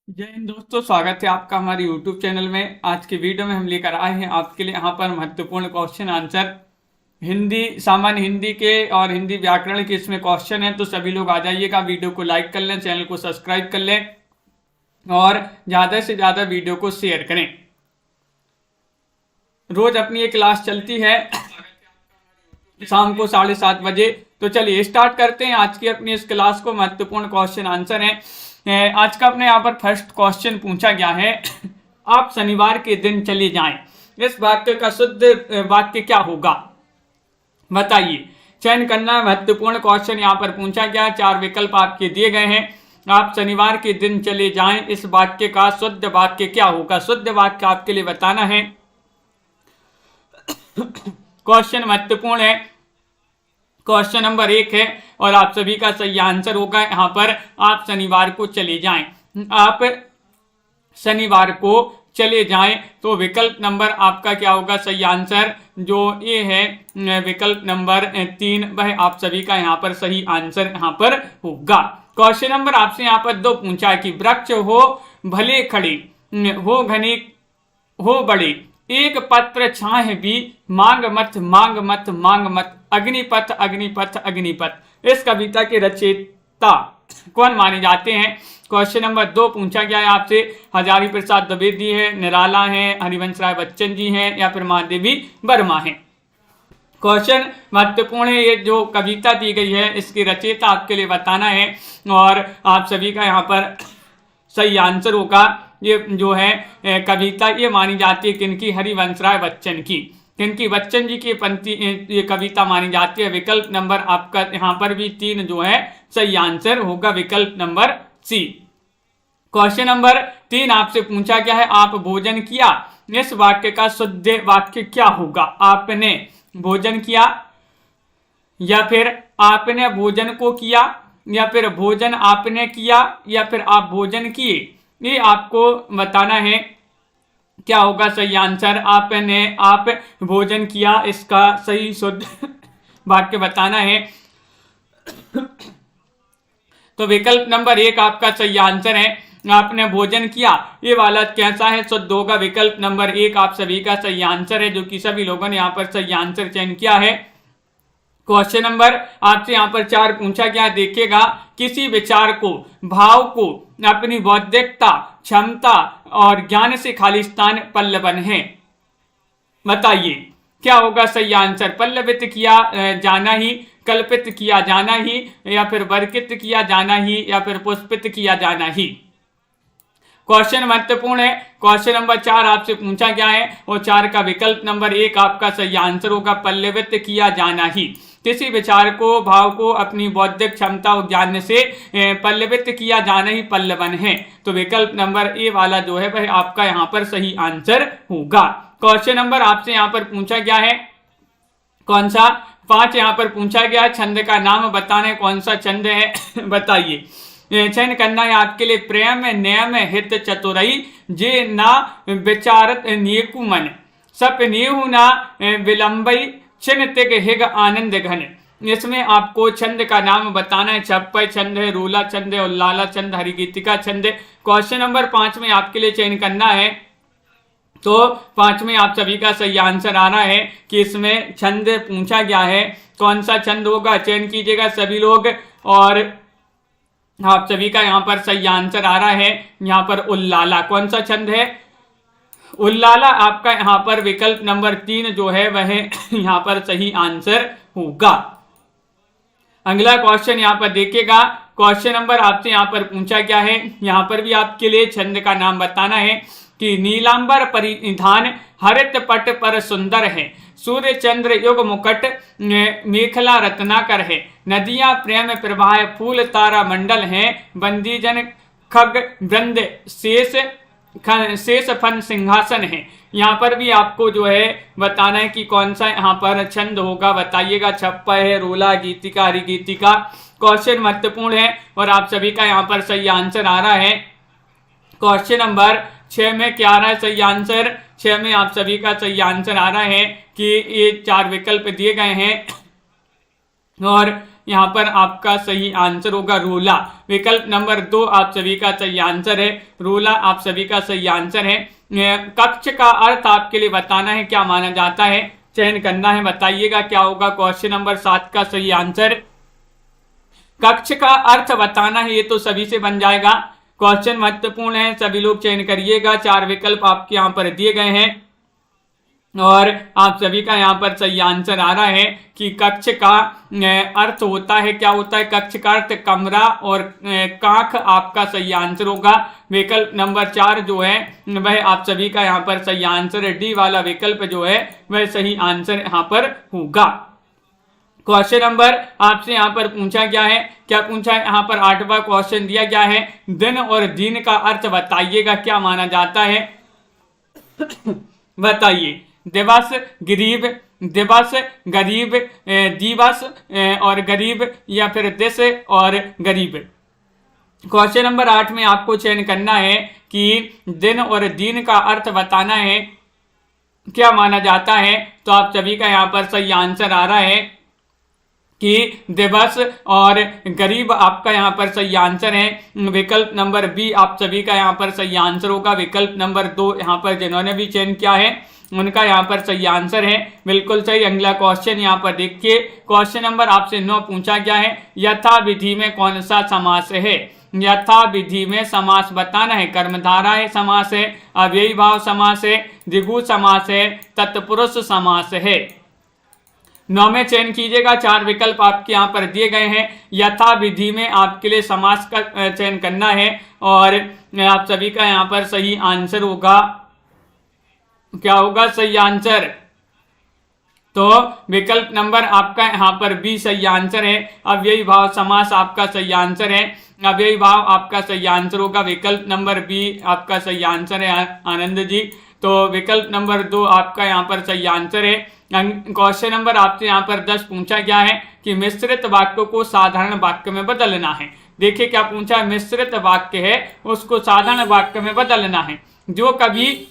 जय हिंद दोस्तों, स्वागत है आपका हमारे YouTube चैनल में। आज की वीडियो में हम लेकर आए हैं आपके लिए यहाँ पर महत्वपूर्ण क्वेश्चन आंसर हिंदी, सामान्य हिंदी के और हिंदी व्याकरण के इसमें क्वेश्चन है। तो सभी लोग आ जाइएगा, वीडियो को लाइक कर लें, चैनल को सब्सक्राइब कर लें और ज़्यादा से ज़्यादा वीडियो को शेयर करें। रोज अपनी एक क्लास चलती है शाम को 7:30 बजे। तो चलिए स्टार्ट करते हैं आज की अपनी इस क्लास को। महत्वपूर्ण क्वेश्चन आंसर है। आज का अपने यहाँ पर फर्स्ट क्वेश्चन पूछा गया है, आप शनिवार के दिन चले जाएं। इस वाक्य का शुद्ध वाक्य क्या होगा बताइए। चयन करना महत्वपूर्ण क्वेश्चन यहाँ पर पूछा गया। 4 विकल्प आपके दिए गए हैं। आप शनिवार के दिन चले जाएं, इस वाक्य का शुद्ध वाक्य क्या होगा। शुद्ध वाक्य आपके लिए बताना है। क्वेश्चन महत्वपूर्ण है। क्वेश्चन नंबर 1 है और आप सभी का सही आंसर होगा यहाँ पर, आप शनिवार को चले जाएं। आप शनिवार को चले जाएं तो विकल्प नंबर आपका क्या होगा सही आंसर, जो ये है विकल्प नंबर 3, वह आप सभी का यहाँ पर सही आंसर यहाँ पर होगा। क्वेश्चन नंबर आपसे यहाँ पर 2 पूछा है कि वृक्ष हो भले खड़े, हो घने हो बड़े, एक पत्र छाह भी, मांग मत मांग मत मांग मत, अग्निपथ अग्निपथ अग्निपथ। इस कविता के रचयिता कौन माने जाते हैं। क्वेश्चन नंबर 2 पूछा गया है आपसे। हजारी प्रसाद द्विवेदी है, निराला है, हरिवंश राय बच्चन जी हैं या फिर महादेवी वर्मा है। क्वेश्चन महत्वपूर्ण है। ये जो कविता दी गई है इसकी रचयिता आपके लिए बताना है और आप सभी का यहाँ पर सही आंसर होगा। ये जो है कविता ये मानी जाती है किनकी, हरिवंश राय बच्चन की। किनकी, बच्चन जी की पंक्ति ये कविता मानी जाती है। विकल्प नंबर आपका यहाँ पर भी 3 जो है सही आंसर होगा, विकल्प नंबर सी। क्वेश्चन नंबर 3 आपसे पूछा गया है, आप भोजन किया, इस वाक्य का शुद्ध वाक्य क्या होगा। आपने भोजन किया या फिर आपने भोजन को किया या फिर भोजन आपने किया या फिर आप भोजन किए, ये आपको बताना है क्या होगा सही आंसर। आपने आप भोजन किया, इसका सही शुद्ध वाक्य बताना है। तो विकल्प नंबर 1 आपका सही आंसर है, आपने भोजन किया। ये वाला कैसा है, शुद्ध होगा। विकल्प नंबर 1 आप सभी का सही आंसर है, जो कि सभी लोगों ने यहाँ पर सही आंसर चयन किया है। क्वेश्चन नंबर आपसे यहाँ पर 4 पूछा गया, देखिएगा, किसी विचार को, भाव को अपनी बौद्धिकता, क्षमता और ज्ञान से खालिस्तान पल्लवन है। बताइए क्या होगा सही आंसर। पल्लवित किया जाना ही, कल्पित किया जाना ही या फिर वर्गित किया जाना ही या फिर पुष्पित किया जाना ही। क्वेश्चन महत्वपूर्ण है। क्वेश्चन नंबर 4 आपसे पूछा गया है और 4 का विकल्प नंबर 1 आपका सही आंसर होगा, पल्लवित किया जाना ही। किसी विचार को, भाव को अपनी बौद्धिक क्षमता और ज्ञान से पल्लवित किया जाना ही पल्लवन है। तो विकल्प नंबर ए वाला जो है वह आपका यहाँ पर सही आंसर होगा। क्वेश्चन नंबर आपसे यहाँ पर पूछा गया है कौन सा, 5 यहाँ पर पूछा गया, छंद का नाम बताना है, कौन सा छंद है बताइए। चयन करना है आपके लिए, प्रेम नियम हित चतुरई, जे ना विचारत नियकु मन, सपनेहु ना विलंबई, छिन तिग हिग आनंद घन। इसमें आपको छंद का नाम बताना है। छप्पय छंद है, रूला छंद है, उल्लाला छंद, हरिगीतिका छंद। क्वेश्चन नंबर 5 में आपके लिए चयन करना है। तो 5 में आप सभी का सही आंसर आ रहा है कि इसमें छंद पूछा गया है, कौन सा छंद होगा, चयन कीजिएगा सभी लोग। और आप सभी का यहाँ पर सही आंसर आ रहा है यहाँ पर उल्लाला। कौन सा छंद है, उल्लाला आपका यहाँ पर विकल्प नंबर 3 जो है वह यहाँ पर सही आंसर होगा। अगला क्वेश्चन यहाँ पर देखिएगा। क्वेश्चन नंबर आपसे यहाँ पर पूछा गया है, यहाँ पर भी आपके लिए छंद का नाम बताना है कि नीलांबर परिधान हरित पट पर सुंदर है, सूर्य चंद्र युग मुकुट मेखला रत्नाकर है, नदियां प्रेम प्रवाह फूल तारा मंडल है, बंदीजन खग वृंद शेष फन सिंहासन है। यहाँ पर भी आपको जो है बताना है कि कौन सा यहाँ पर छंद होगा, बताइएगा। छप्पा है, रोला, गीतिका, हरिगीतिका। क्वेश्चन महत्वपूर्ण है और आप सभी का यहाँ पर सही आंसर आ रहा है। क्वेश्चन नंबर 6 में क्या आ रहा है सही आंसर, 6 में आप सभी का सही आंसर आ रहा है कि ये 4 विकल्प दिए गए हैं और यहाँ पर आपका सही आंसर होगा रोला। विकल्प नंबर 2 आप सभी का सही आंसर है, रोला आप सभी का सही आंसर है। कक्ष का अर्थ आपके लिए बताना है, क्या माना जाता है, चयन करना है, बताइएगा क्या होगा। क्वेश्चन नंबर 7 का सही आंसर कक्ष का अर्थ बताना है, ये तो सभी से बन जाएगा। क्वेश्चन महत्वपूर्ण है, सभी लोग चयन करिएगा। 4 विकल्प आपके यहाँ पर दिए गए हैं और आप सभी का यहाँ पर सही आंसर आ रहा है कि कक्ष का अर्थ होता है, क्या होता है, कक्ष का अर्थ कमरा और काख आपका सही आंसर होगा। विकल्प नंबर 4 जो है वह आप सभी का यहाँ पर सही आंसर है, डी वाला विकल्प जो है वह सही आंसर यहाँ पर होगा। क्वेश्चन नंबर आपसे यहाँ पर पूछा गया है, क्या पूछा है, यहाँ पर 8वां क्वेश्चन दिया गया है, दिन और दिन का अर्थ बताइएगा, क्या माना जाता है, बताइए। दिवस, गरीब, दिवस, गरीब, दिवस और गरीब, या फिर दिस और गरीब। क्वेश्चन नंबर 8 में आपको चयन करना है कि दिन और दिन का अर्थ बताना है, क्या माना जाता है। तो आप सभी का यहाँ पर सही आंसर आ रहा है कि दिवस और गरीब आपका यहाँ पर सही आंसर है। विकल्प नंबर बी आप सभी का यहाँ पर सही आंसर होगा। विकल्प नंबर 2 यहाँ पर जिन्होंने भी चयन किया है उनका यहाँ पर सही आंसर है, बिल्कुल सही। अगला क्वेश्चन यहाँ पर देखिए, क्वेश्चन नंबर आपसे 9 पूछा गया है, यथा विधि में कौन सा समास है। यथा विधि में समास बताना है, कर्मधारा है, समास है, अव्ययी भाव समास है, द्विगु समास है, तत्पुरुष समास है। 9 में चयन कीजिएगा। 4 विकल्प आपके यहाँ पर दिए गए हैं। यथा विधि में आपके लिए समास का चयन करना है और आप सभी का यहाँ पर सही आंसर होगा, क्या होगा सही आंसर। तो विकल्प नंबर आपका यहाँ पर बी सही आंसर है। अव्ययी भाव समास आपका सही आंसर है, अव्ययी भाव आपका सही आंसर होगा। विकल्प नंबर बी आपका सही आंसर है आनंद जी। तो विकल्प नंबर 2 आपका यहाँ पर सही आंसर है। क्वेश्चन नंबर आपसे यहाँ पर 10 पूछा गया है कि मिश्रित वाक्य को साधारण वाक्य में बदलना है। देखिए क्या पूछा है, मिश्रित वाक्य है उसको साधारण वाक्य में बदलना है। जो कभी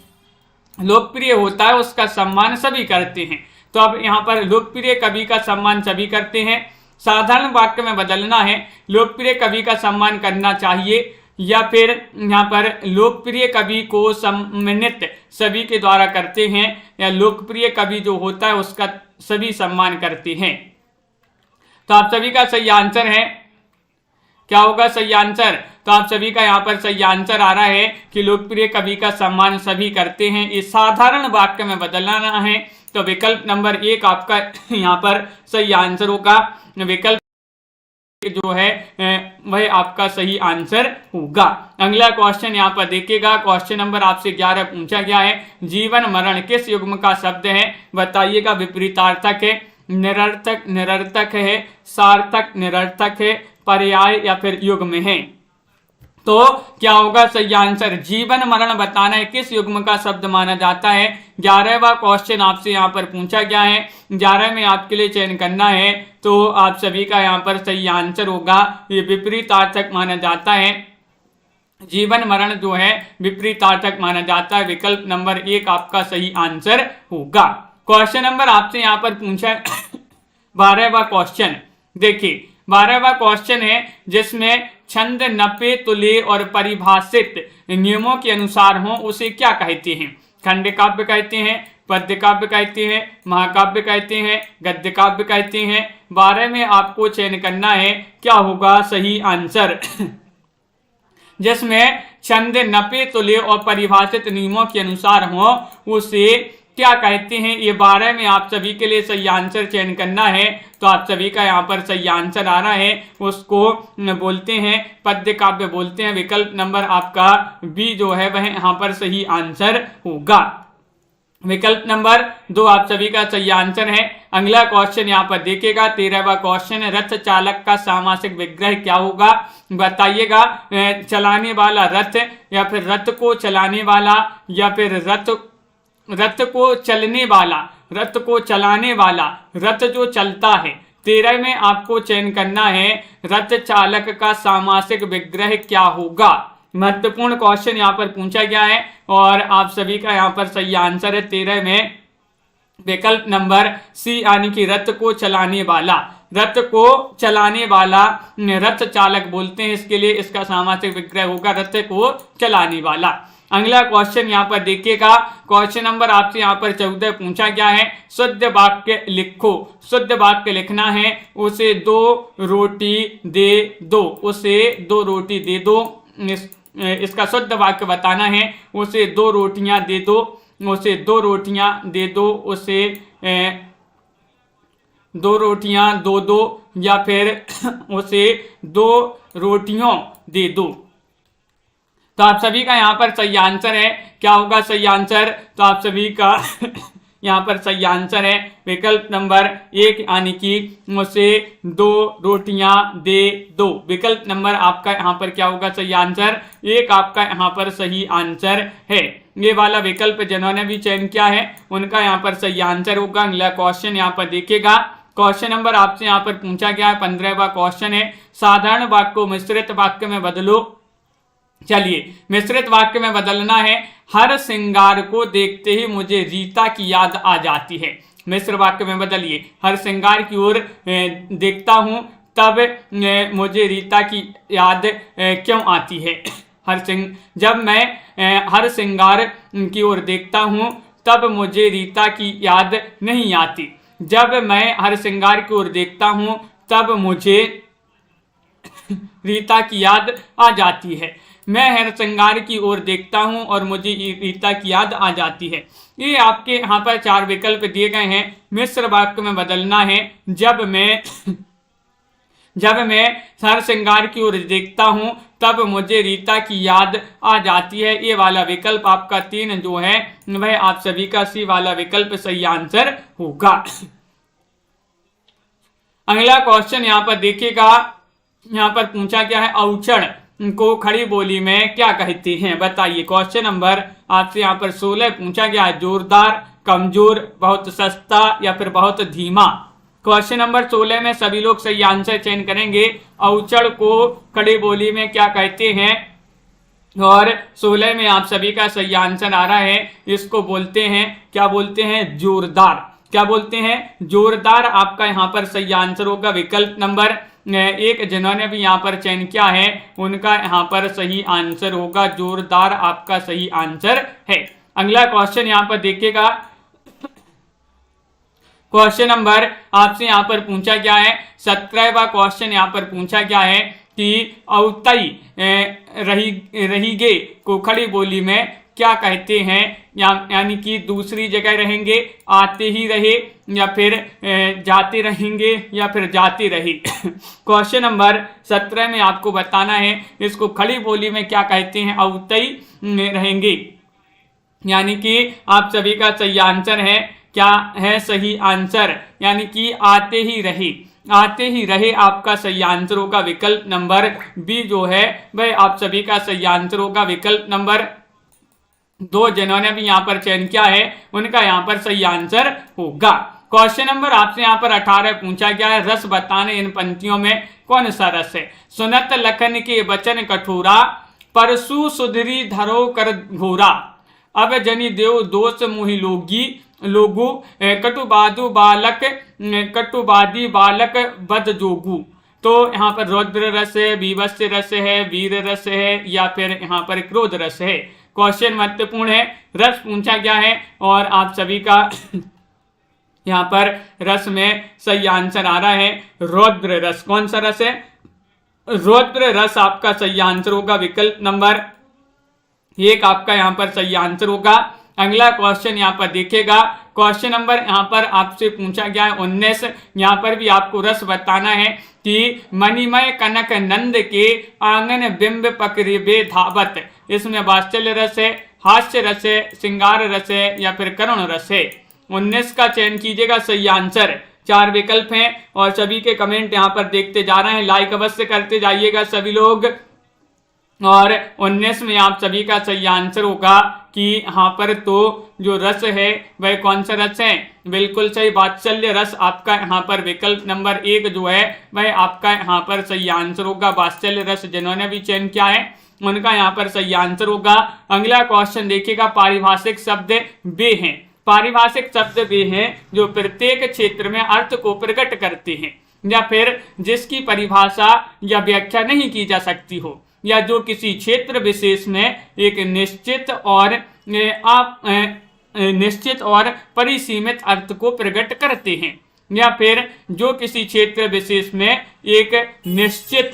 लोकप्रिय होता है उसका सम्मान सभी करते हैं। तो अब यहाँ पर लोकप्रिय कवि का सम्मान सभी करते हैं, साधारण वाक्य में बदलना है, लोकप्रिय कवि का सम्मान करना चाहिए, या फिर यहाँ पर लोकप्रिय कवि को सम्मानित सभी के द्वारा करते हैं, या लोकप्रिय कवि जो होता है उसका सभी सम्मान करते हैं। तो आप सभी का सही आंसर है, क्या होगा सही आंसर। तो आप सभी का यहाँ पर सही आंसर आ रहा है कि लोकप्रिय कवि का सम्मान सभी करते हैं, इस साधारण वाक्य में बदलना है। तो विकल्प नंबर 1 आपका यहाँ पर सही आंसर होगा। विकल्प जो है वह आपका सही आंसर होगा। अगला क्वेश्चन यहाँ पर देखिएगा, क्वेश्चन नंबर आपसे 11 पूछा गया है, जीवन मरण किस युग्म का शब्द है, बताइएगा। विपरीतार्थक है, निरर्थक निरर्थक है, सार्थक निरर्थक है, पर्याय या फिर युग्म है। तो क्या होगा सही आंसर। जीवन मरण बताना है किस युग्म का शब्द माना जाता है। 11वां क्वेश्चन आपसे यहाँ पर पूछा गया है, 11 में आपके लिए चयन करना है। तो आप सभी का यहाँ पर सही आंसर होगा, ये विपरीतार्थक माना जाता है। जीवन मरण जो है विपरीतार्थक माना जाता है। विकल्प नंबर 1 आपका सही आंसर होगा। क्वेश्चन नंबर आपसे यहाँ पर पूछा है 12वां क्वेश्चन। देखिए 12वां क्वेश्चन है जिसमें छंद नपे तुले और परिभाषित नियमों के अनुसार हो उसे क्या कहते हैं। खंड काव्य कहते हैं, पद्य काव्य कहते हैं, महाकाव्य कहते हैं, गद्य काव्य कहते हैं। 12 में आपको चयन करना है, क्या होगा सही आंसर। जिसमें छंद नपे तुले और परिभाषित नियमों के अनुसार हो उसे क्या कहते हैं। ये 12 में आप सभी के लिए सही आंसर चयन करना है। तो आप सभी का यहाँ पर सही आंसर आ रहा है, उसको बोलते हैं पद्य काव्य बोलते हैं। विकल्प नंबर आपका बी जो है वह यहाँ पर सही आंसर होगा। विकल्प नंबर 2 आप सभी का सही आंसर है। अगला क्वेश्चन यहाँ पर देखिएगा, 13वां क्वेश्चन है, रथ चालक का सामासिक विग्रह क्या होगा, बताइएगा। चलाने वाला रथ, या फिर रथ को चलाने वाला, या फिर रथ को चलने वाला, रथ को चलाने वाला, रथ जो चलता है। 13 में आपको चयन करना है, रथ चालक का सामासिक विग्रह क्या होगा। महत्वपूर्ण क्वेश्चन यहाँ पर पूछा गया है और आप सभी का यहाँ पर सही आंसर है 13 में विकल्प नंबर सी, यानी कि रथ को चलाने वाला। रथ को चलाने वाला रथ चालक बोलते हैं, इसके लिए इसका सामासिक विग्रह होगा रथ को चलाने वाला। अगला क्वेश्चन यहाँ पर देखिएगा, क्वेश्चन नंबर आपसे यहाँ पर 14 पूछा गया है, शुद्ध वाक्य लिखो। शुद्ध वाक्य लिखना है, उसे 2 रोटी दे दो, उसे 2 रोटी दे दो। इसका शुद्ध वाक्य बताना है, उसे 2 रोटियां दे दो, उसे 2 रोटियां दे दो, उसे 2 रोटियां दो दो, या फिर उसे 2 रोटियों दे दो। तो आप सभी का यहाँ पर सही आंसर है, क्या होगा सही आंसर? तो आप सभी का यहाँ पर सही आंसर है विकल्प नंबर 1, यानी कि मुझसे 2 रोटियां दे दो। विकल्प नंबर आपका यहाँ पर क्या होगा सही आंसर? 1 आपका यहाँ पर सही आंसर है। ये वाला विकल्प जिन्होंने भी चयन किया है उनका यहाँ पर सही आंसर होगा। अगला क्वेश्चन यहाँ पर देखिएगा, क्वेश्चन नंबर आपसे यहाँ पर पूछा गया है 15वां क्वेश्चन है, साधारण वाक्य को मिश्रित वाक्य में बदलो। चलिए मिश्रित वाक्य में बदलना है, हर श्रृंगार को देखते ही मुझे रीता की याद आ जाती है। मिश्र वाक्य में बदलिए, हर श्रृंगार की ओर देखता हूं तब मुझे रीता की याद क्यों आती है। जब मैं हर श्रृंगार की ओर देखता हूं तब मुझे रीता की याद नहीं आती। जब मैं हर श्रृंगार की ओर देखता हूं तब मुझे रीता की याद आ जाती है। मैं हर श्रृंगार की ओर देखता हूं और मुझे रीता की याद आ जाती है। ये आपके यहाँ पर 4 विकल्प दिए गए हैं। मिश्र वाक्य में बदलना है, जब मैं हर श्रृंगार की ओर देखता हूं तब मुझे रीता की याद आ जाती है। ये वाला विकल्प आपका 3 जो है वह आप सभी का सी वाला विकल्प सही आंसर होगा। अगला क्वेश्चन यहाँ पर देखिएगा, यहाँ पर पूछा गया है, औचण को खड़ी बोली में क्या कहते हैं बताइए। क्वेश्चन नंबर आपसे यहाँ पर 16 पूछा गया है, जोरदार, कमजोर, बहुत सस्ता या फिर बहुत धीमा। क्वेश्चन नंबर 16 में सभी लोग सही आंसर चयन करेंगे। औचण को खड़ी बोली में क्या कहते हैं, और 16 में आप सभी का सही आंसर आ रहा है, इसको बोलते हैं, क्या बोलते हैं? जोरदार। क्या बोलते हैं? जोरदार आपका यहाँ पर सही आंसर होगा। विकल्प नंबर 1 जिन्होंने भी यहाँ पर चयन किया है उनका यहाँ पर सही आंसर होगा, जोरदार आपका सही आंसर है। अगला क्वेश्चन यहाँ पर देखिएगा, क्वेश्चन नंबर आपसे यहाँ पर पूछा गया है 17वां क्वेश्चन यहाँ पर पूछा गया है कि औतई रहीगे को खड़ी बोली में क्या कहते हैं, यानी कि दूसरी जगह रहेंगे, आते ही रहे, या फिर जाते रहेंगे, या फिर जाते रहे। क्वेश्चन नंबर 17 में आपको बताना है इसको खड़ी बोली में क्या कहते हैं। औतई रहेंगे, यानी कि आप सभी का सही आंसर है, क्या है सही आंसर? यानी कि आते ही रहे। आते ही रहे आपका सही आंसर होगा। विकल्प नंबर बी जो है वह आप सभी का सही आंसर होगा। विकल्प नंबर 2 जिन्होंने भी यहाँ पर चयन किया है उनका यहाँ पर सही आंसर होगा। क्वेश्चन नंबर आपसे यहाँ पर 18 पूछा गया है, रस बताने इन पंक्तियों में कौन सा रस है। सुनत लखन के वचन कठोरा, परसु सुधरी धरो कर घोरा, अब जनी देव दोष मुहि लोगु, कटुबादी बालक बद जोगु। तो यहाँ पर रौद्र रस है, बीभत्स रस है, वीर रस है, या फिर यहाँ पर क्रोध रस है। क्वेश्चन महत्वपूर्ण है, रस पूछा गया है और आप सभी का यहाँ पर रस में सही आंसर आ रहा है रौद्र रस। कौन सा रस है? रौद्र रस आपका सही आंसर होगा। विकल्प नंबर 1 आपका यहाँ पर सही आंसर होगा। अगला क्वेश्चन यहाँ पर देखिएगा, क्वेश्चन नंबर यहाँ पर आपसे पूछा गया है 19। यहाँ पर भी आपको रस बताना है कि मणिमय कनक नंद के आंगन बिंब पकड़े धावत। इसमें वात्सल्य रस है, हास्य रस है, श्रृंगार रस है, या फिर करुण रस है। 19 का चयन कीजिएगा सही आंसर। 4 विकल्प हैं और सभी के कमेंट यहाँ पर देखते जा रहे हैं, लाइक अवश्य करते जाइएगा सभी लोग। और 19 में आप सभी का सही आंसर होगा कि यहाँ पर तो जो रस है वह कौन सा रस है? बिल्कुल सही, वात्सल्य रस आपका यहाँ पर विकल्प नंबर 1 जो है वह आपका यहाँ पर सही आंसर होगा। वात्सल्य रस जिन्होंने भी चयन किया है उनका यहाँ पर सही आंसर होगा। अगला क्वेश्चन देखिएगा, पारिभाषिक शब्द वे हैं। पारिभाषिक शब्द वे हैं जो प्रत्येक क्षेत्र में अर्थ को प्रकट करते हैं। या फिर जिसकी परिभाषा या व्याख्या नहीं की जा सकती हो, या जो किसी क्षेत्र विशेष में एक निश्चित और परिसीमित अर्थ को प्रकट करते हैं, या फिर जो किसी क्षेत्र विशेष में एक निश्चित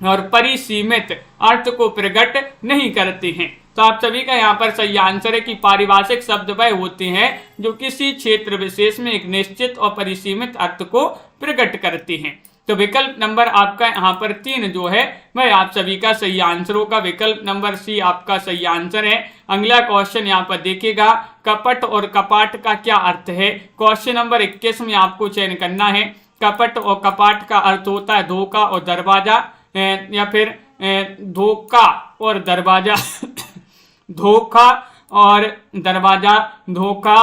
और परिसीमित अर्थ को प्रकट नहीं करते हैं। तो आप सभी का यहाँ पर सही आंसर है कि पारिभाषिक शब्द वह होते हैं जो किसी क्षेत्र विशेष में एक निश्चित और परिसीमित अर्थ को प्रकट करते हैं। तो विकल्प नंबर आपका यहाँ पर 3 जो है वह आप सभी का सही आंसर होगा। विकल्प नंबर सी आपका सही आंसर है। अगला क्वेश्चन यहाँ पर देखिएगा, कपट और कपाट का क्या अर्थ है। क्वेश्चन नंबर 21 में आपको चयन करना है। कपट और कपाट का अर्थ होता है धोखा और दरवाजा, या फिर धोखा और दरवाजा धोखा और दरवाजा, धोखा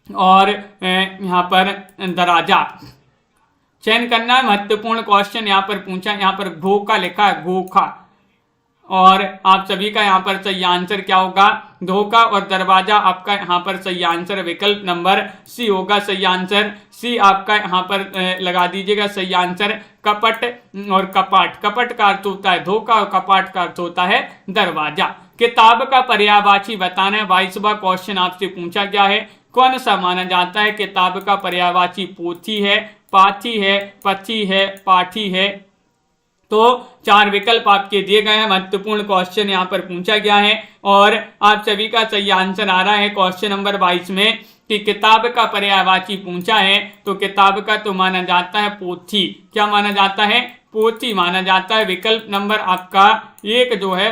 और यहाँ पर दराजा चयन करना है। महत्वपूर्ण क्वेश्चन यहाँ पर पूछा, यहाँ पर धोखा लिखा है, धोखा, और आप सभी का यहाँ पर सही आंसर क्या होगा, धोखा और दरवाजा आपका यहाँ पर सही आंसर विकल्प नंबर सी होगा। सही आंसर सी आपका यहाँ पर लगा दीजिएगा सही आंसर। कपट और कपाट, कपट का अर्थ होता है धोखा और कपाट का अर्थ होता है दरवाजा। किताब का पर्यायवाची बताना है। 22वां क्वेश्चन आपसे पूछा गया है, कौन सा माना जाता है किताब का पर्यायवाची। पोथी है, पाथी है, पथी है, पाठी है। तो 4 विकल्प आपके दिए गए हैं। महत्वपूर्ण क्वेश्चन यहाँ पर पूछा गया है और आप सभी का सही आंसर आ रहा है क्वेश्चन नंबर 22 में कि किताब का पर्यायवाची पूछा है, तो किताब का तो माना जाता है पोथी। क्या माना जाता है, पोथी माना जाता है। विकल्प नंबर आपका 1 जो है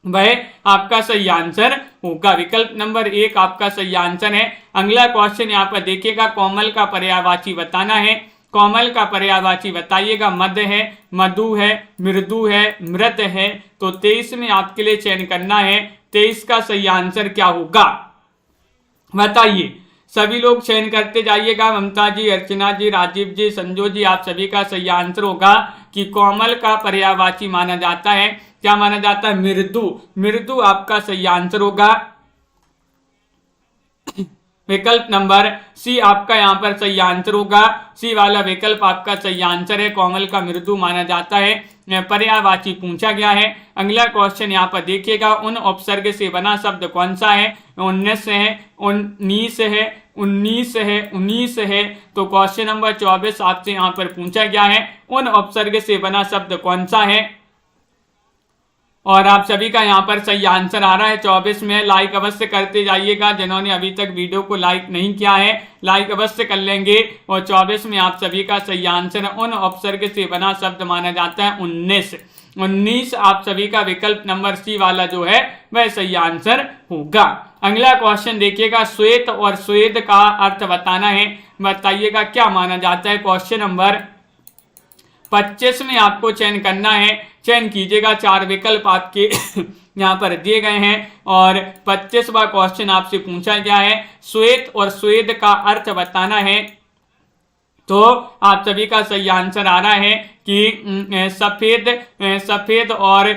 वह आपका सही आंसर होगा। विकल्प नंबर 1 आपका सही आंसर है। अगला क्वेश्चन यहाँ पर देखिएगा, कोमल का पर्यायवाची बताना है। कोमल का पर्यायवाची बताइएगा। मद है, मधु है, मृदु है, मृत है। तो 23 में आपके लिए चयन करना है। 23 का सही आंसर क्या होगा बताइए। सभी लोग चयन करते जाइएगा। ममता जी, अर्चना जी, राजीव जी, संजो जी, आप सभी का सही आंसर होगा कि कोमल का पर्यायवाची माना जाता है। क्या माना जाता है, मृदु। मृदु आपका सही आंसर होगा। विकल्प नंबर सी आपका यहाँ पर सही आंसर होगा। सी वाला विकल्प आपका सही आंसर है। कोमल का मृदु माना जाता है, पर्यायवाची पूछा गया है। अगला क्वेश्चन यहाँ पर देखिएगा, उन उपसर्ग से बना शब्द कौन सा है। 19 है, 19 है, 19 है, 19 है। तो क्वेश्चन नंबर 24 आपसे यहाँ पर पूछा गया है, उन उपसर्ग से बना शब्द कौन सा है। और आप सभी का यहाँ पर सही आंसर आ रहा है 24 में। लाइक अवश्य करते जाइएगा। जिन्होंने अभी तक वीडियो को लाइक नहीं किया है, लाइक अवश्य कर लेंगे। और 24 में आप सभी का सही आंसर है, उन उपसर्ग से बना शब्द माना जाता है 19। 19 आप सभी का विकल्प नंबर सी वाला जो है वह सही आंसर होगा। अगला क्वेश्चन देखिएगा, श्वेत और स्वेद का अर्थ बताना है। बताइएगा क्या माना जाता है। क्वेश्चन नंबर 25 में आपको चयन करना है। चयन कीजिएगा। 4 विकल्प आपके यहाँ पर दिए गए हैं और 25वां क्वेश्चन आपसे पूछा गया है, श्वेत और स्वेद का अर्थ बताना है। तो आप सभी का सही आंसर आ रहा है कि सफेद और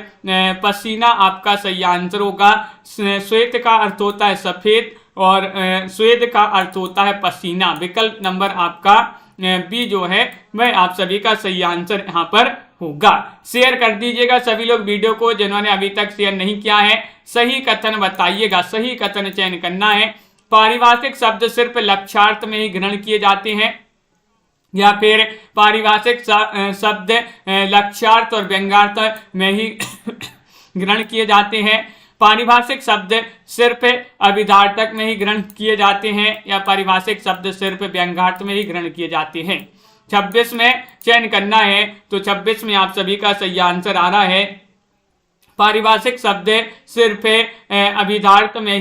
पसीना आपका सही आंसर होगा। श्वेत का अर्थ होता है सफेद और स्वेद का अर्थ होता है पसीना। विकल्प नंबर आपका बी जो है वह आप सभी का सही आंसर यहाँ पर होगा। शेयर कर दीजिएगा सभी लोग वीडियो को, जिन्होंने अभी तक शेयर नहीं किया है। सही कथन बताइएगा। सही कथन चयन करना है। पारिभाषिक शब्द सिर्फ लक्ष्यार्थ में ही ग्रहण किए जाते हैं, या फिर पारिभाषिक शब्द लक्ष्यार्थ और व्यंग्यार्थ में ही ग्रहण किए जाते हैं। पारिभाषिक शब्द सिर्फ अभिधार्थक में ही ग्रहण किए जाते हैं, या पारिभाषिक शब्द सिर्फ व्यंग्यार्थ में ही ग्रहण किए जाते हैं। 26 में चयन करना है। तो 26 में आप सभी का सही आंसर आ रहा है, पारिभाषिक शब्द सिर्फ अभिधार्थ में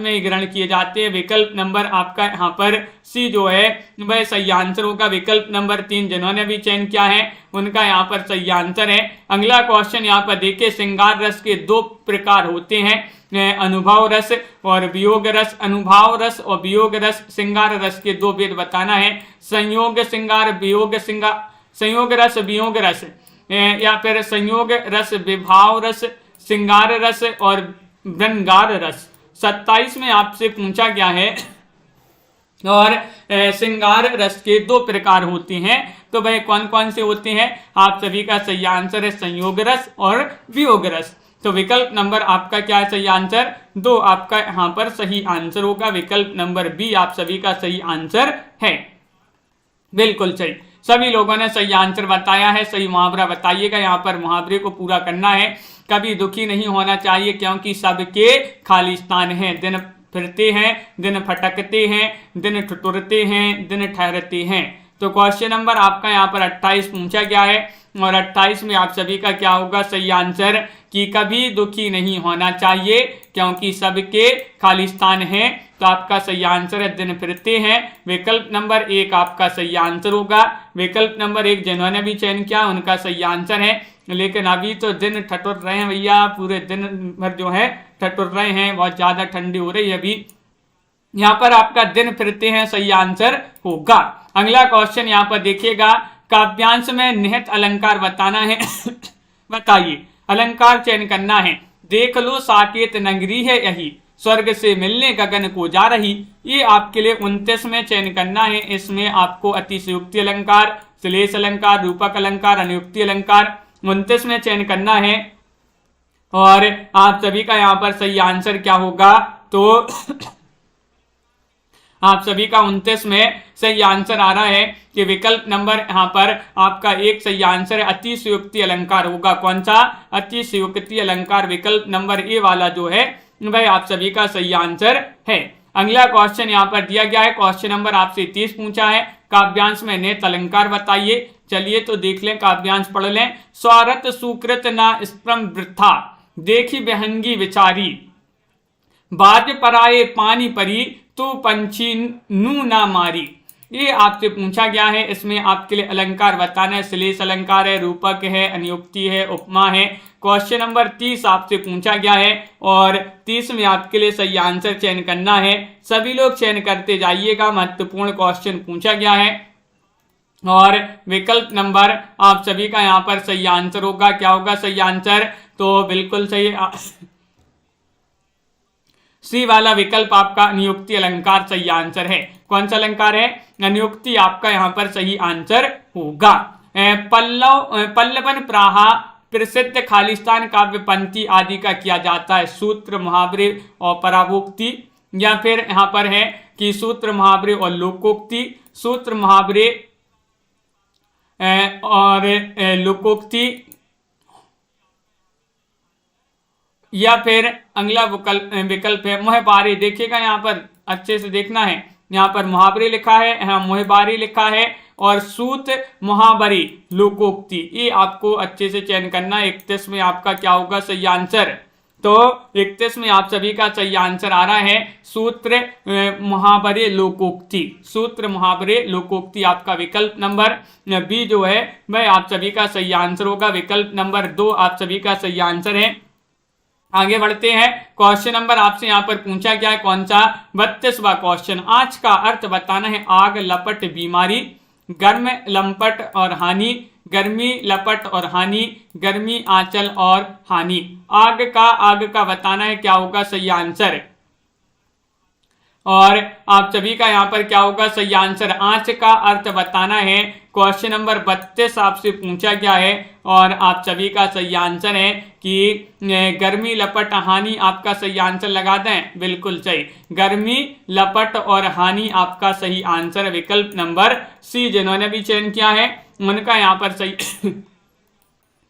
ही ग्रहण किए जाते हैं। विकल्प नंबर आपका यहाँ पर सी जो है वह सही आंसर होगा। विकल्प नंबर 3 जिन्होंने भी चयन किया है उनका यहाँ पर सही आंसर है। अगला क्वेश्चन यहाँ पर देखिए, श्रृंगार रस के 2 प्रकार होते हैं, अनुभव रस और वियोग रस। अनुभव रस और वियोग रस, श्रृंगार रस के 2 भेद बताना है। संयोग श्रृंगार, वियोग श्रृंगार, संयोग रस, वियोग रस, या फिर संयोग रस, विभाव रस, श्रृंगार रस और व्यंग्यार रस। 27 में आपसे पूछा गया है और श्रृंगार रस के 2 प्रकार होते हैं। तो भाई कौन कौन से होते हैं? आप सभी का सही आंसर है संयोग रस और वियोग रस। तो विकल्प नंबर आपका क्या है? सही आंसर 2 आपका यहाँ पर सही आंसर होगा। विकल्प नंबर बी आप सभी का सही आंसर है। बिल्कुल सही, सभी लोगों ने सही आंसर बताया है। सही मुहावरा बताइएगा, यहाँ पर मुहावरे को पूरा करना है। कभी दुखी नहीं होना चाहिए क्योंकि सबके खालिस्तान हैं। दिन फिरते हैं, दिन फटकते हैं, दिन ठुठुरते हैं, दिन ठहरते हैं। तो क्वेश्चन नंबर आपका यहाँ पर 28 पूछा गया है और 28 में आप सभी का क्या होगा? सही आंसर कि कभी दुखी नहीं होना चाहिए क्योंकि सबके खालिस्तान हैं। तो आपका सही आंसर है दिन फिरते हैं। विकल्प नंबर 1 आपका सही आंसर होगा। विकल्प नंबर 1 जिन्होंने भी चयन किया उनका सही आंसर है। लेकिन अभी तो दिन ठठुर रहे हैं भैया, पूरे दिन भर जो है ठठुर रहे हैं, बहुत ज्यादा ठंडी हो रही है अभी। यहाँ पर आपका दिन फिरते हैं सही आंसर होगा। अगला क्वेश्चन यहाँ पर देखिएगा, काव्यांश में निहित अलंकार बताना है। बताइए, अलंकार चयन करना है। देख लो साकेत नगरी है यही, स्वर्ग से मिलने गगन को जा रही। ये आपके लिए 29 में चयन करना है। इसमें आपको अतिशयोक्ति अलंकार, श्लेष अलंकार, रूपक अलंकार, अनुयुक्ति अलंकार 29 में चयन करना है। और आप सभी का यहाँ पर सही आंसर क्या होगा? तो आप सभी का 29 में सही आंसर आ रहा है कि विकल्प नंबर यहाँ पर आपका 1 सही आंसर है, अतिशयोक्ति अलंकार होगा। कौन सा? अतिशयोक्ति अलंकार। विकल्प नंबर ए वाला जो है भाई आप सभी का सही आंसर है। अगला क्वेश्चन यहाँ पर दिया गया है, क्वेश्चन नंबर आपसे 30 पूछा है, काव्यांश में निहित अलंकार बताइए। चलिए तो देख लें, काव्यांश पढ़ लें। स्वारथ सुकृत ना स्प्रम वृथा, देखी बेहंगी विचारी, बाज पराए पानी परी, तू पंछी नू ना मारी। ये आपसे पूछा गया है। इसमें आपके लिए अलंकार बताना है। श्लेष अलंकार है, रूपक है, अनुयुक्ति है, उपमा है। क्वेश्चन नंबर 30 आपसे पूछा गया है और 30 में आपके लिए सही आंसर चयन करना है। सभी लोग चयन करते जाइएगा, महत्वपूर्ण क्वेश्चन पूछा गया है। और विकल्प नंबर आप सभी का यहाँ पर सही आंसर होगा। क्या होगा सही आंसर? तो बिल्कुल सही सी वाला विकल्प आपका अनुयुक्ति अलंकार सही आंसर है। कौन सा अलंकार है? अनुयुक्ति आपका यहाँ पर सही आंसर होगा। पल्लवन प्राहा प्रसिद्ध खालिस्तान काव्य पंक्ति आदि का किया जाता है सूत्र, मुहावरे और परावोक्ति, या फिर यहाँ पर है कि सूत्र, मुहावरे और लोकोक्ति, सूत्र, मुहावरे और लोकोक्ति, या फिर अगला विकल्प है मुहबारी। देखिएगा यहाँ पर अच्छे से देखना है, यहाँ पर मुहावरे लिखा है, यहाँ मुहबारी लिखा है और सूत, मुहावरी, लोकोक्ति। ये आपको अच्छे से चयन करना है। 31 में आपका क्या होगा सही आंसर? तो 31 में आप सभी का सही आंसर आ रहा है सूत्र, मुहावरे, लोकोक्ति। सूत्र, मुहावरे, लोकोक्ति आपका विकल्प नंबर बी जो है वह आप सभी का सही आंसर होगा। विकल्प नंबर 2 आप सभी का सही आंसर है। आगे बढ़ते हैं। क्वेश्चन नंबर आपसे यहाँ पर पूछा गया है, कौन सा? 32वां क्वेश्चन। आँच का अर्थ बताना है। आग, लपट, बीमारी, गर्म, लंपट और हानि, गर्मी, लपट और हानि, गर्मी, आंचल और हानि। आग का बताना है। क्या होगा सही आंसर? और आप सभी का यहाँ पर क्या होगा सही आंसर? आंच का अर्थ बताना है। क्वेश्चन नंबर 32 आपसे पूछा गया है और आप सभी का सही आंसर है कि गर्मी, लपट, हानि आपका सही आंसर लगा दें। बिल्कुल सही, गर्मी, लपट और हानि आपका सही आंसर। विकल्प नंबर सी जिन्होंने भी चयन किया है उनका यहाँ पर सही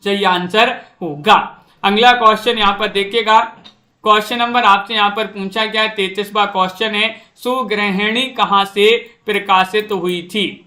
सही आंसर होगा। अगला क्वेश्चन यहाँ पर देखिएगा, क्वेश्चन नंबर आपसे यहाँ पर पूछा गया है 33वां क्वेश्चन है। सुग्रहिणी कहाँ से प्रकाशित हुई थी?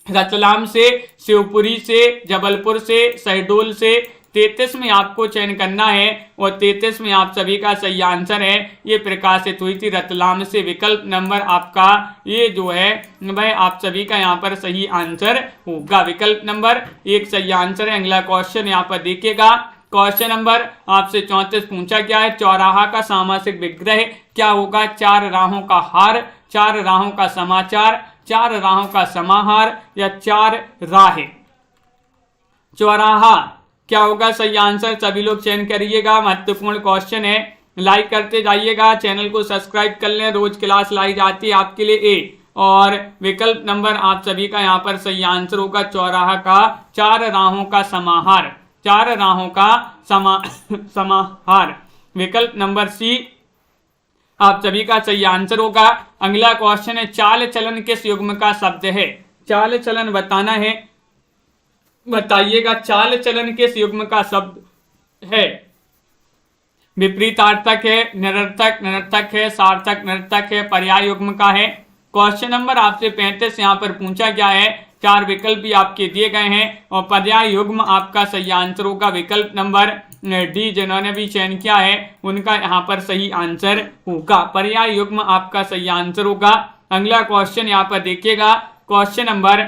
रतलाम से, शिवपुरी से, जबलपुर से, शहडोल से। 33 में आपको चयन करना है और 33 में आप सभी का सही आंसर है ये प्रकाशित हुई थी रतलाम से। विकल्प नंबर आपका ये जो है वह आप सभी का यहाँ पर सही आंसर होगा। विकल्प नंबर 1 सही आंसर है। अगला क्वेश्चन यहाँ पर देखिएगा, क्वेश्चन नंबर आपसे 34 पूछा गया है। चौराहा का सामासिक विग्रह क्या होगा? 4 राहों का हार, 4 राहों का समाचार, 4 राहों का समाहार या 4 राहें। चौराहा क्या होगा सही आंसर? सभी लोग चयन करिएगा, महत्वपूर्ण क्वेश्चन है। लाइक करते जाइएगा, चैनल को सब्सक्राइब कर लें। रोज क्लास लाई जाती है आपके लिए ए। और विकल्प नंबर आप सभी का यहाँ पर सही आंसर होगा चौराहा का 4 राहों का समाहार, 4 राहों का समाहार। विकल्प नंबर सी आप सभी का सही आंसर होगा। अगला क्वेश्चन है, चाल चलन किस युग्म का शब्द है? चाल चलन बताना है, बताइएगा चाल चलन किस युग्म का शब्द है? विपरीतार्थक है, निरर्थक निरर्थक है, सार्थक निरर्थक है, पर्याय युग्म का है। क्वेश्चन नंबर आपसे 35 यहाँ पर पूछा गया है, 4 विकल्प भी आपके दिए गए हैं और पर्याय युग्म आपका सही आंसर होगा विकल्प नंबर डी। जिन्होंने भी चयन किया है उनका यहाँ पर सही आंसर होगा, पर्याय युग्म आपका सही आंसर होगा। अगला क्वेश्चन यहाँ पर देखिएगा, क्वेश्चन नंबर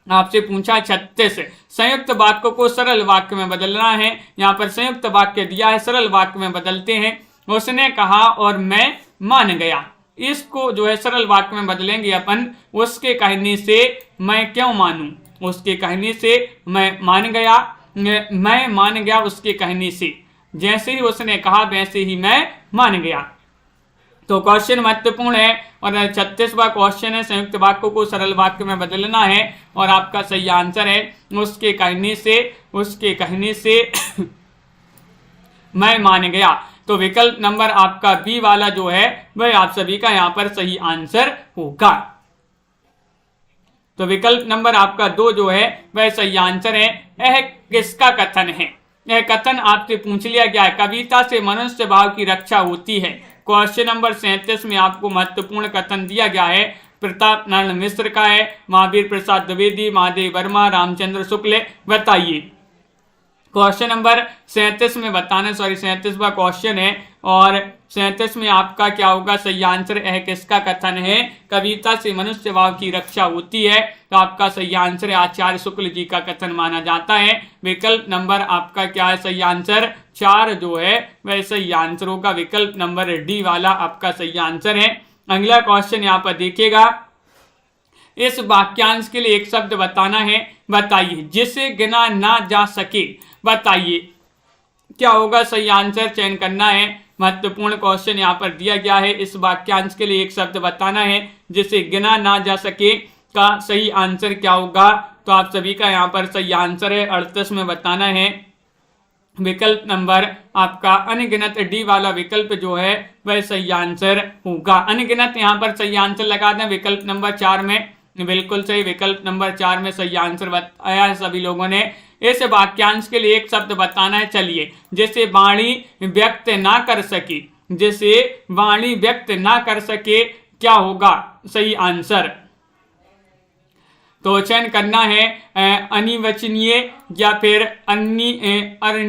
आपसे पूछा 36, संयुक्त वाक्य को सरल वाक्य में बदलना है। यहाँ पर संयुक्त वाक्य दिया है, सरल वाक्य में बदलते हैं। उसने कहा और मैं मान गया, इसको जो है सरल वाक्य में बदलेंगे अपन, उसके कहने से मैं क्यों मानूं, उसके कहने से मैं मान गया, मैं मान गया उसके कहने से, जैसे ही उसने कहा वैसे ही मैं मान गया। तो क्वेश्चन महत्वपूर्ण है और 36वां क्वेश्चन है, संयुक्त वाक्य को सरल वाक्य में बदलना है और आपका सही आंसर है उसके कहने से, उसके कहने से मैं मान गया। तो विकल्प नंबर आपका बी वाला जो है वह आप सभी का यहाँ पर सही आंसर होगा। तो विकल्प नंबर आपका 2 जो है वह सही आंसर है। यह किसका कथन है? यह कथन आपसे पूछ लिया गया है, कविता से मनुष्य भाव की रक्षा होती है। क्वेश्चन नंबर 37 में आपको महत्वपूर्ण कथन दिया गया है, प्रताप नारायण मिश्र का है, महावीर प्रसाद द्विवेदी, महादेव वर्मा, रामचंद्र शुक्ल। बताइए। क्वेश्चन नंबर 37 में बताना, 37वां क्वेश्चन है और 37 में आपका क्या होगा सही आंसर है, किसका कथन है? कविता से मनुष्य भाव की रक्षा होती है। तो आपका सही आंसर है आचार्य शुक्ल जी का कथन माना जाता है। विकल्प नंबर आपका क्या है सही आंसर? 4 जो है वह सही आंसर होगा, विकल्प नंबर डी वाला आपका सही आंसर है। अगला क्वेश्चन यहाँ पर देखिएगा, इस वाक्यांश के लिए एक शब्द बताना है। बताइए, जिसे गिना ना जा सके। बताइए क्या होगा सही आंसर, चयन करना है। महत्वपूर्ण क्वेश्चन यहाँ पर दिया गया है, इस वाक्यांश के लिए एक शब्द बताना है जिसे गिना ना जा सके का सही आंसर क्या होगा। तो आप सभी का यहाँ पर सही आंसर है 38 में बताना है, विकल्प नंबर आपका अनगिनत डी वाला विकल्प जो है वह सही आंसर होगा। अनगिनत यहाँ पर सही आंसर लगा दें विकल्प नंबर 4 में, बिल्कुल सही, विकल्प नंबर 4 में सही आंसर बताया है सभी लोगों ने। इस वाक्यांश के लिए एक शब्द बताना है। चलिए, जिसे वाणी व्यक्त ना कर सके, जिसे वाणी व्यक्त ना कर सके क्या होगा सही आंसर? तो चयन करना है अनिवचनीय या फिर अनिर्वचनीय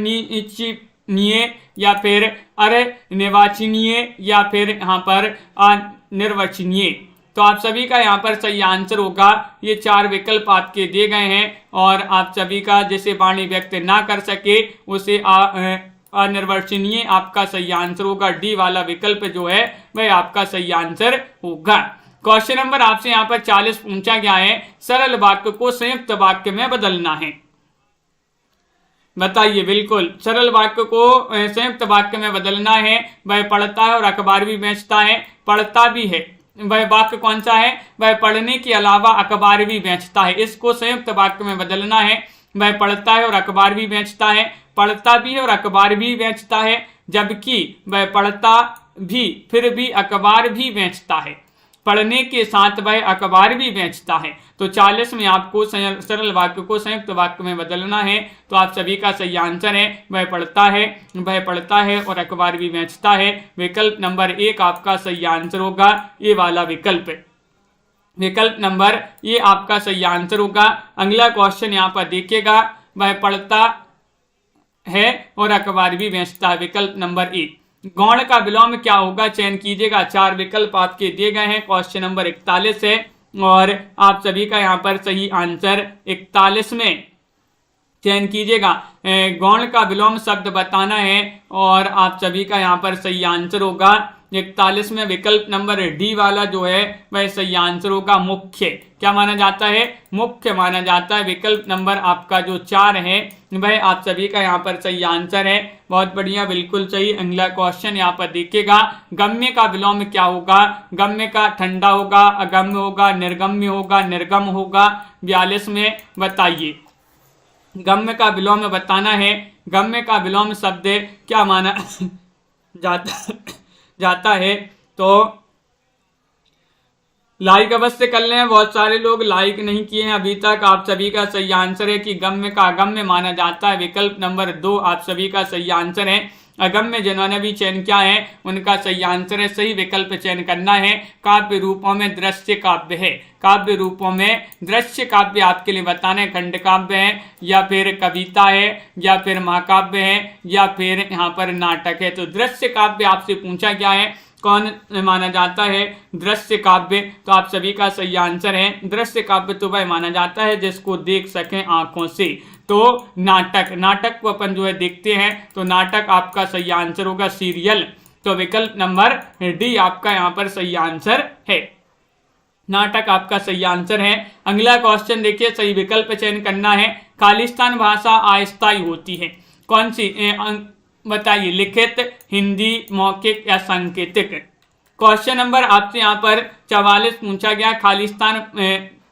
या फिर अनिर्वाचनीय या फिर यहाँ पर अनिर्वचनीय। तो आप सभी का यहाँ पर सही आंसर होगा, ये 4 विकल्प आपके दिए गए हैं और आप सभी का जिसे वाणी व्यक्त ना कर सके उसे अनिर्वचनीय आपका सही आंसर होगा। डी वाला विकल्प जो है वह आपका सही आंसर होगा। क्वेश्चन नंबर आपसे यहाँ पर 40 पूछा गया है, सरल वाक्य को संयुक्त वाक्य में बदलना है। बताइए, बिल्कुल सरल वाक्य को संयुक्त वाक्य में बदलना है। वह पढ़ता है और अखबार भी बेचता है, पढ़ता भी है, वह वाक्य कौन सा है? वह पढ़ने के अलावा अखबार भी बेचता है। इसको संयुक्त वाक्य में बदलना है। वह पढ़ता है और अखबार भी बेचता है, पढ़ता भी है और अखबार भी बेचता है, जबकि वह पढ़ता भी फिर भी अखबार भी बेचता है, पढ़ने के साथ वह अखबार भी बेचता है। तो 40 में आपको सरल वाक्य को संयुक्त वाक्य में बदलना है। तो आप सभी का सही आंसर है वह पढ़ता है और अखबार भी बेचता है। विकल्प नंबर 1 आपका सही आंसर होगा, ये वाला विकल्प, विकल्प नंबर ये आपका सही आंसर होगा। अगला क्वेश्चन यहाँ पर देखिएगा, वह पढ़ता है और अखबार भी बेचता है, विकल्प नंबर 1। गौण का विलोम क्या होगा, चयन कीजिएगा। 4 विकल्प आपके दिए गए हैं। क्वेश्चन नंबर 41 है और आप सभी का यहाँ पर सही आंसर 41 में चयन कीजिएगा। गौण का विलोम शब्द बताना है और आप सभी का यहाँ पर सही आंसर होगा 41 में विकल्प नंबर डी वाला जो है वह सही आंसर होगा। मुख्य क्या माना जाता है? मुख्य माना जाता है। विकल्प नंबर आपका जो 4 है वह आप सभी का यहाँ पर सही आंसर है। बहुत बढ़िया, बिल्कुल सही। अगला क्वेश्चन यहाँ पर देखिएगा, गम्य का विलोम क्या होगा? गम्य का ठंडा होगा, अगम्य होगा, निर्गम्य होगा, निर्गम होगा। 42 में बताइए, गम्य का विलोम बताना है। गम्य का विलोम शब्द क्या माना जाता है? तो लाइक अवश्य कर लें, बहुत सारे लोग लाइक नहीं किए हैं अभी तक। आप सभी का सही आंसर है कि गम्य का अगम्य माना जाता है। विकल्प नंबर 2 आप सभी का सही आंसर है। अगम्य जिन्होंने भी चयन किया है उनका सही आंसर है। सही विकल्प चयन करना है। काव्य रूपों में दृश्य काव्य है। काव्य रूपों में दृश्य काव्य आपके लिए बताने, खंड काव्य है या फिर कविता है या फिर महाकाव्य है या फिर यहाँ पर नाटक है। तो दृश्य काव्य आपसे पूछा गया है, कौन माना जाता है दृश्य काव्य? तो आप सभी का सही आंसर है। दृश्य काव्य तो वह माना जाता है जिसको देख सकें आंखों से। तो नाटक, नाटक को अपन जो है देखते हैं, तो नाटक आपका सही आंसर होगा। सीरियल, तो विकल्प नंबर डी आपका यहाँ पर सही आंसर है। नाटक आपका सही आंसर है। अगला क्वेश्चन देखिए, सही विकल्प चयन करना है। खालिस्तान भाषा अस्थायी होती है, कौन सी? बताइए, लिखित, हिंदी, मौखिक या सांकेतिक? क्वेश्चन नंबर आपसे यहाँ पर 44 पूछा गया, खालिस्तान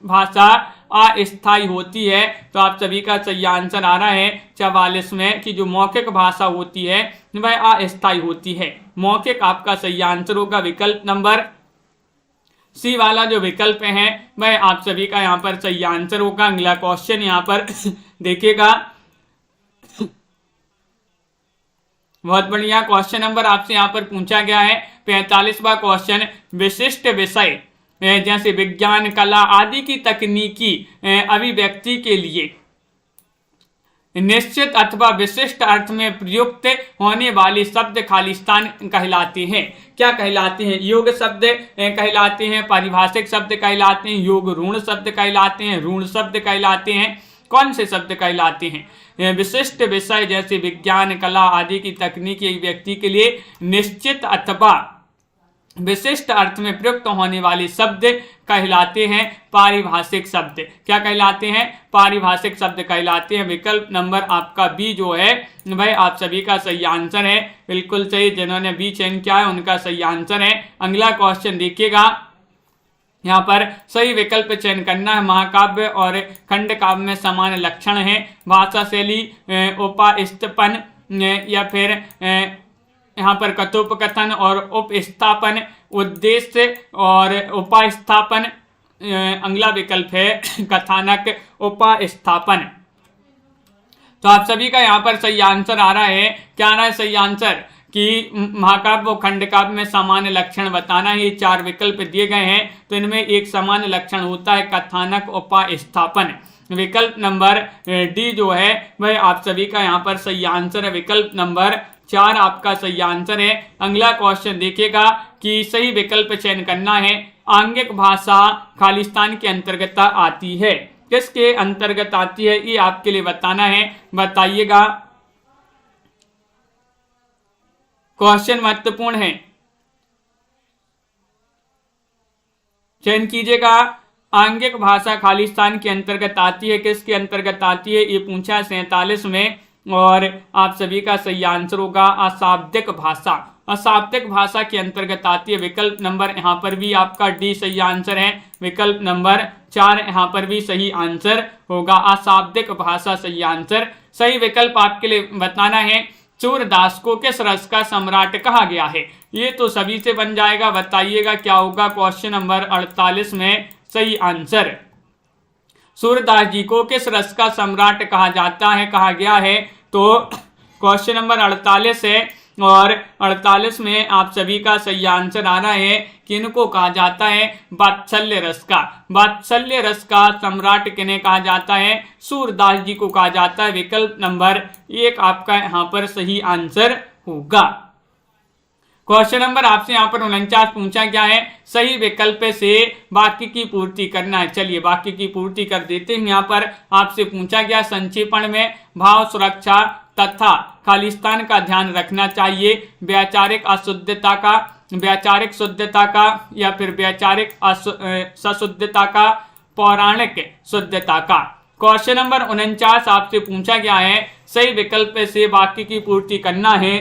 भाषा अस्थायी होती है। तो आप सभी का सही आंसर आ रहा है 44 में कि जो मौखिक भाषा होती है वह अस्थायी होती है। मौखिक आपका सही आंसर होगा। विकल्प नंबर सी वाला जो विकल्प है वह आप सभी का यहाँ पर सही आंसर होगा। अगला क्वेश्चन यहाँ पर देखिएगा, बहुत बढ़िया। क्वेश्चन नंबर आपसे यहाँ पर पूछा गया है 45वां क्वेश्चन, विशिष्ट विषय जैसे विज्ञान, कला आदि की तकनीकी अभिव्यक्ति के लिए निश्चित अथवा विशिष्ट अर्थ में प्रयुक्त होने वाले शब्द खालिस्तान कहलाते हैं। क्या कहलाते हैं? योग शब्द कहलाते हैं, पारिभाषिक शब्द कहलाते हैं, योग ऋण शब्द कहलाते हैं, ऋण शब्द कहलाते हैं। कौन से शब्द कहलाते हैं? विशिष्ट विषय जैसे विज्ञान, कला आदि की तकनीकी व्यक्ति के लिए निश्चित अथवा विशिष्ट अर्थ में प्रयुक्त होने वाले शब्द कहलाते हैं पारिभाषिक शब्द। क्या कहलाते हैं? पारिभाषिक शब्द कहलाते हैं। विकल्प नंबर आपका बी जो है वह आप सभी का सही आंसर है। बिल्कुल सही, जिन्होंने बी चयन किया है उनका सही आंसर है। अगला क्वेश्चन देखिएगा, यहाँ पर सही विकल्प चयन करना है। महाकाव्य और खंड काव्य में समान लक्षण है। भाषा शैली, उपस्थापन या फिर यहाँ पर कथोपकथन और उपस्थापन, उद्देश्य और उपस्थापन। अगला विकल्प है कथानक, उपस्थापन। तो आप सभी का यहाँ पर सही आंसर आ रहा है। क्या आ रहा है सही आंसर? कि महाकाव्य और खंड काव्य में सामान्य लक्षण बताना है। ये 4 विकल्प दिए गए हैं, तो इनमें एक सामान्य लक्षण होता है कथानक, उपस्थापन। विकल्प नंबर डी जो है वह आप सभी का यहाँ पर सही आंसर है। विकल्प नंबर 4 आपका सही आंसर है। अगला क्वेश्चन देखिएगा कि सही विकल्प चयन करना है। आंगिक भाषा खालिस्तान के अंतर्गत आती है। किसके अंतर्गत आती है ये आपके लिए बताना है, बताइएगा। क्वेश्चन महत्वपूर्ण है, चयन कीजिएगा। आंगिक भाषा खालिस्तान के अंतर्गत आती है, किसके अंतर्गत आती है ये पूछा 47 में, और आप सभी का सही आंसर होगा अशाब्दिक भाषा। अशाब्दिक भाषा के अंतर्गत आती है। विकल्प नंबर यहाँ पर भी आपका डी सही आंसर है। विकल्प नंबर 4 यहाँ पर भी सही आंसर होगा। अशाब्दिक भाषा सही आंसर। सही विकल्प आपके लिए बताना है। सूरदास को किस रस का सम्राट कहा गया है? ये तो सभी से बन जाएगा, बताइएगा क्या होगा। क्वेश्चन नंबर 48 में सही आंसर, सूरदास जी को किस रस का सम्राट कहा जाता है, कहा गया है? तो क्वेश्चन नंबर 48 है, और 48 में आप सभी का सही आंसर आ रहा है कि इनको कहा जाता है वात्सल्य रस का। वात्सल्य रस का सम्राट किन्हें कहा जाता है? सूरदास जी को कहा जाता है। विकल्प नंबर 1 आपका यहाँ पर सही आंसर होगा। क्वेश्चन नंबर आपसे यहाँ पर 49 पूछा गया है। सही विकल्प से वाक्य की पूर्ति करना है। चलिए वाक्य की पूर्ति कर देते हैं। यहाँ पर आपसे पूछा गया संक्षेपण में भाव सुरक्षा तथा खालिस्तान का ध्यान रखना चाहिए, वैचारिक अशुद्धता का वैचारिक शुद्धता का या फिर वैचारिक सशुद्धता का, पौराणिक शुद्धता का। क्वेश्चन नंबर 49 आपसे पूछा गया है, सही विकल्प से वाक्य की पूर्ति करना है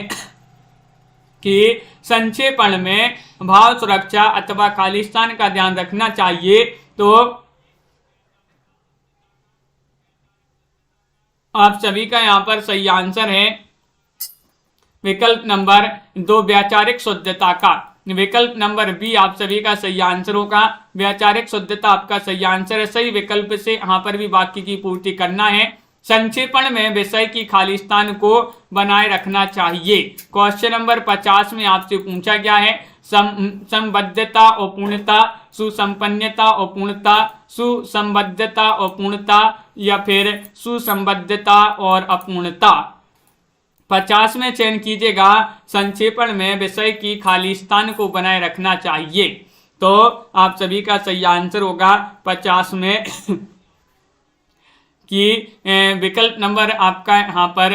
कि संक्षेपण में भाव सुरक्षा अथवा खालिस्तान का ध्यान रखना चाहिए। तो आप सभी का यहाँ पर सही आंसर है विकल्प नंबर 2, वैचारिक शुद्धता का। विकल्प नंबर बी आप सभी का सही आंसर होगा, वैचारिक शुद्धता आपका सही आंसर है। सही विकल्प से यहाँ पर भी वाक्य की पूर्ति करना है। संक्षेपण में विषय की खालिस्तान को बनाए रखना चाहिए। क्वेश्चन नंबर 50 में आपसे पूछा गया है, संबद्धता और पूर्णता, सुसंपन्नता और पूर्णता, सुसंबद्धता और पूर्णता या फिर सुसंबद्धता और अपूर्णता। 50 में चयन कीजिएगा, संक्षेपण में विषय की खालिस्तान को बनाए रखना चाहिए। तो आप सभी का सही आंसर होगा 50 में कि विकल्प नंबर आपका यहाँ पर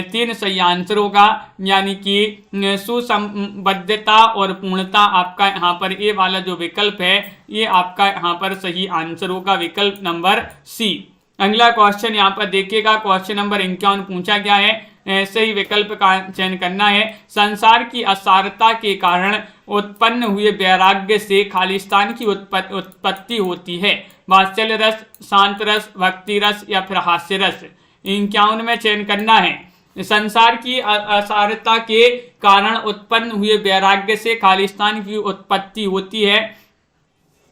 3 सही आंसर होगा, यानी कि सुसंबद्धता और पूर्णता आपका यहाँ पर ये वाला जो विकल्प है ये आपका यहाँ पर सही आंसर होगा, विकल्प नंबर सी। अगला क्वेश्चन यहाँ पर देखिएगा, क्वेश्चन नंबर 51 पूछा गया है, सही विकल्प का चयन करना है। संसार की असारता के कारण उत्पन्न हुए वैराग्य से खालिस्तान की उत्पत्ति होती है। वात्सल्य रस, शांत रस, भक्ति रस या फिर हास्य रस। 51 में चयन करना है। संसार की असारता के कारण उत्पन्न हुए वैराग्य से खालिस्तान की उत्पत्ति होती है।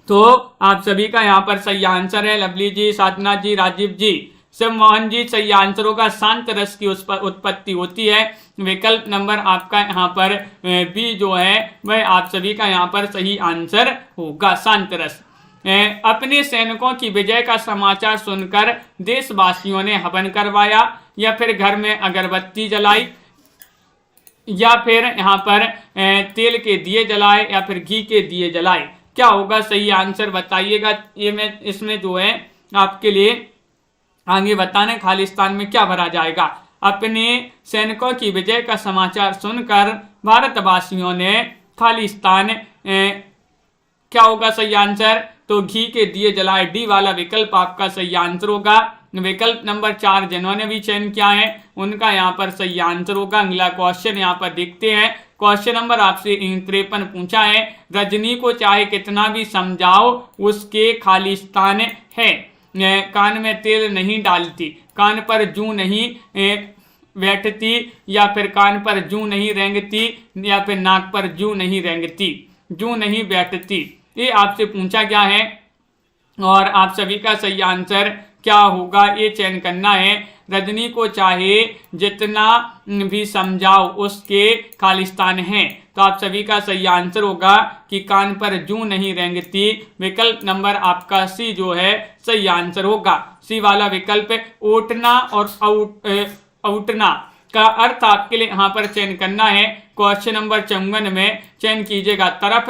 तो आप सभी का यहाँ पर सही आंसर है, लवली जी, साधना जी, राजीव जी, शिव मोहन जी, सही आंसर होगा, शांत रस की उत्पत्ति होती है। विकल्प नंबर आपका यहाँ पर बी जो है वह आप सभी का यहाँ पर सही आंसर होगा, शांत रस। अपने सैनिकों की विजय का समाचार सुनकर देशवासियों ने हवन करवाया या फिर घर में अगरबत्ती जलाई या फिर यहाँ पर तेल के दिए जलाए या फिर घी के दिए जलाए। क्या होगा सही आंसर बताइएगा। ये में इसमें जो है आपके लिए आगे बताना, खालिस्तान में क्या भरा जाएगा। अपने सैनिकों की विजय का समाचार सुनकर भारतवासियों ने खालिस्तान, क्या होगा सही आंसर। तो घी के दिए जलाए, डी वाला विकल्प आपका सही आंसर होगा। विकल्प नंबर 4 जिन्होंने भी चयन किया है उनका यहाँ पर सही आंसर होगा। अगला क्वेश्चन यहाँ पर देखते हैं। क्वेश्चन नंबर आपसे 53 पूछा है, रजनी को चाहे कितना भी समझाओ उसके खालिस्तान है। कान में तेल नहीं डालती, कान पर जूं नहीं बैठती या फिर कान पर जूं नहीं रेंगती या फिर नाक पर जूं नहीं रेंगती, जूं नहीं बैठती। ये आपसे पूछा गया है और आप सभी का सही आंसर क्या होगा ये चयन करना है। रजनी को चाहे जितना भी समझाओ उसके खालिस्तान है। तो आप सभी का सही आंसर होगा कि कान पर जूं नहीं रेंगती। विकल्प नंबर आपका सी जो है सही आंसर होगा, सी वाला विकल्प। उठना और उठना का अर्थ आपके लिए यहाँ पर चयन करना है। क्वेश्चन नंबर 54 में चयन कीजिएगा, तरफ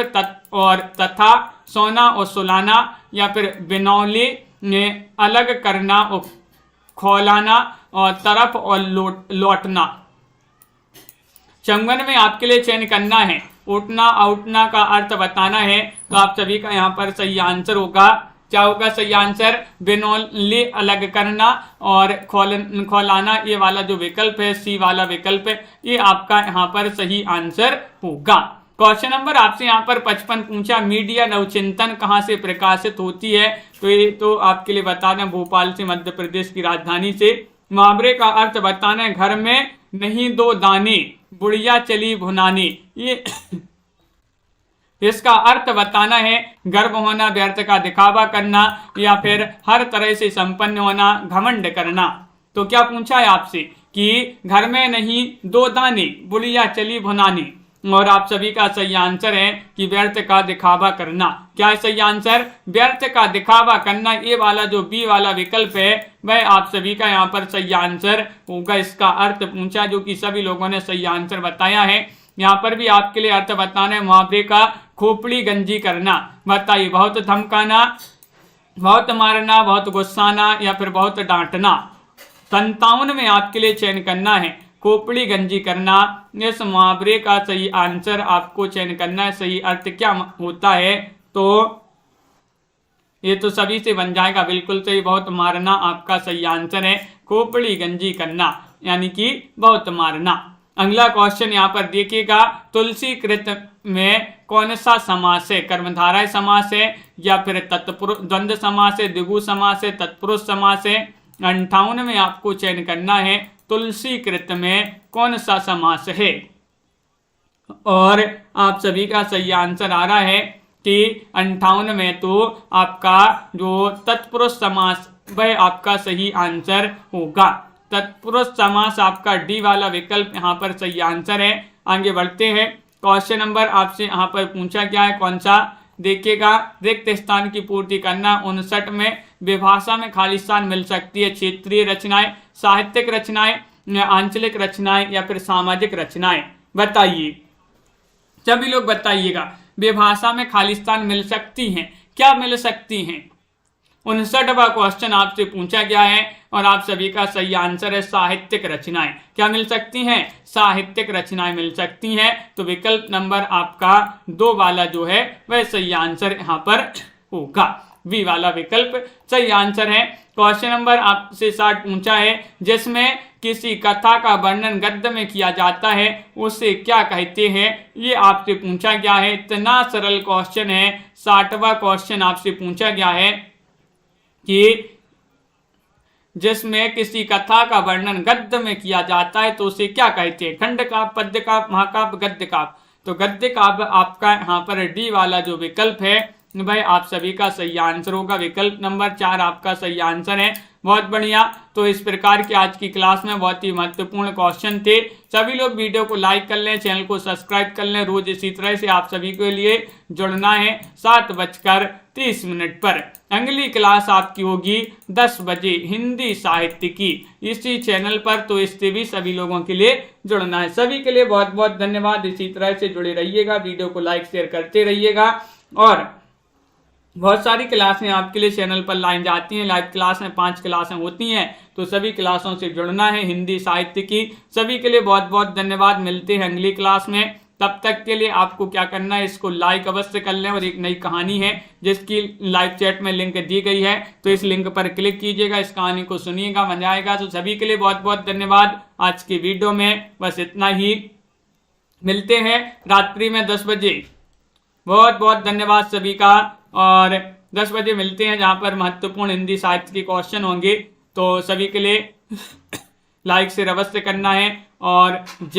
और तथा, सोना और सुलाना या फिर बिनौली अलग करना और खोलाना और तरफ और लौटना। 54 में आपके लिए चयन करना है, उठना उठना का अर्थ बताना है। तो आप सभी का यहाँ पर सही आंसर होगा, क्या होगा सही आंसर, बिनौली अलग करना और खोलाना। ये वाला जो विकल्प है सी वाला विकल्प है, ये आपका यहाँ पर सही आंसर होगा। क्वेश्चन नंबर आपसे यहाँ पर 55 पूछा, मीडिया नवचिंतन कहाँ से प्रकाशित होती है। तो ये तो आपके लिए बताना, भोपाल से, मध्य प्रदेश की राजधानी से। मुहावरे का अर्थ बताना है, घर में नहीं दो दाने, बुढ़िया चली भुनाने। ये इसका अर्थ बताना है, गर्व होना, व्यर्थ का दिखावा करना या फिर हर तरह से संपन्न होना, घमंड करना। तो क्या पूछा है आपसे कि घर में नहीं दो दाने, बुढ़िया चली भुनाने। और आप सभी का सही आंसर है कि व्यर्थ का दिखावा करना। क्या है सही आंसर, व्यर्थ का दिखावा करना। ये वाला जो बी वाला विकल्प है वह आप सभी का यहाँ पर सही आंसर होगा। इसका अर्थ पूछा जो कि सभी लोगों ने सही आंसर बताया है। यहाँ पर भी आपके लिए अर्थ बताना है, मुहावरे का खोपड़ी गंजी करना। बताइए, बहुत धमकाना, बहुत मारना, बहुत गुस्साना या फिर बहुत डांटना। 57 में आपके लिए चयन करना है, खोपड़ी गंजी करना। इस मुहावरे का सही आंसर आपको चयन करना है। सही अर्थ क्या होता है? तो ये तो सभी से बन जाएगा, बिल्कुल सही, बहुत मारना आपका सही आंसर है। खोपड़ी गंजी करना यानी कि बहुत मारना। अगला क्वेश्चन यहाँ पर देखिएगा, तुलसी कृत में कौन सा समास है? कर्मधारय समास है या फिर तत्पुरुष द्वंद्व समास है, द्विगु समास है, तत्पुरुष समास है? 58 में आपको चयन करना है तुलसी कृत में कौन सा समास है। और आप सभी का सही आंसर आ रहा है कि 58 में तो आपका जो तत्पुरुष समास वह आपका सही आंसर होगा। तत्पुरुष समास आपका डी वाला विकल्प यहाँ पर सही आंसर है। आगे बढ़ते हैं, क्वेश्चन नंबर आपसे यहाँ पर पूछा गया है कौन सा? देखिएगा, रिक्त स्थान की पूर्ति करना। 59 में विभाषा में खाली स्थान मिल सकती है क्षेत्रीय रचनाएं, साहित्यिक रचनाएं, आंचलिक रचनाएं या फिर सामाजिक रचनाएं? बताइए, सभी लोग बताइएगा। विभाषा में खाली स्थान मिल सकती हैं, क्या मिल सकती हैं? 59वां क्वेश्चन आपसे पूछा गया है और आप सभी का सही आंसर है साहित्यिक रचनाएं। क्या मिल सकती हैं? साहित्यिक रचनाएं मिल सकती हैं। तो विकल्प नंबर आपका 2 वाला जो है वह सही आंसर यहाँ पर होगा। बी वाला विकल्प सही आंसर है। क्वेश्चन नंबर आपसे 60 पूछा है, जिसमें किसी कथा का वर्णन गद्य में किया जाता है उसे क्या कहते हैं? ये आपसे पूछा गया है। इतना सरल क्वेश्चन है। 60वां क्वेश्चन आपसे पूछा गया है कि जिसमें किसी कथा का वर्णन गद्य में किया जाता है तो उसे क्या कहते हैं? खंड काव्य, पद्य काव्य, महाकाव्य, गद्य काव्य? तो गद्य काव्य आपका यहाँ पर डी वाला जो विकल्प है भाई आप सभी का सही आंसर होगा। विकल्प नंबर 4 आपका सही आंसर है। बहुत बढ़िया। तो इस प्रकार की आज की क्लास में बहुत ही महत्वपूर्ण क्वेश्चन थे। सभी लोग वीडियो को लाइक कर लें, चैनल को सब्सक्राइब कर लें। रोज इसी तरह से आप सभी के लिए जुड़ना है 7:30 पर। अगली क्लास आपकी होगी 10 बजे हिंदी साहित्य की, इसी चैनल पर। तो इससे भी सभी लोगों के लिए जुड़ना है। सभी के लिए बहुत बहुत धन्यवाद। इसी तरह से जुड़े रहिएगा, वीडियो को लाइक शेयर करते रहिएगा। और बहुत सारी क्लासें आपके लिए चैनल पर लाई जाती हैं। लाइव क्लास में 5 क्लासें होती हैं, तो सभी क्लासों से जुड़ना है हिंदी साहित्य की। सभी के लिए बहुत बहुत धन्यवाद। मिलते हैं अगली क्लास में। तब तक के लिए आपको क्या करना है, इसको लाइक अवश्य कर लें। और एक नई कहानी है जिसकी लाइव चैट में लिंक दी गई है, तो इस लिंक पर क्लिक कीजिएगा, इस कहानी को सुनिएगा, मजा आएगा। तो सभी के लिए बहुत बहुत धन्यवाद। आज की वीडियो में बस इतना ही। मिलते हैं रात्रि में 10 बजे। बहुत बहुत धन्यवाद सभी का। और 10 बजे मिलते हैं, जहां पर महत्वपूर्ण हिंदी साहित्य के क्वेश्चन होंगे। तो सभी के लिए लाइक शेयर अवश्य करना है। और जय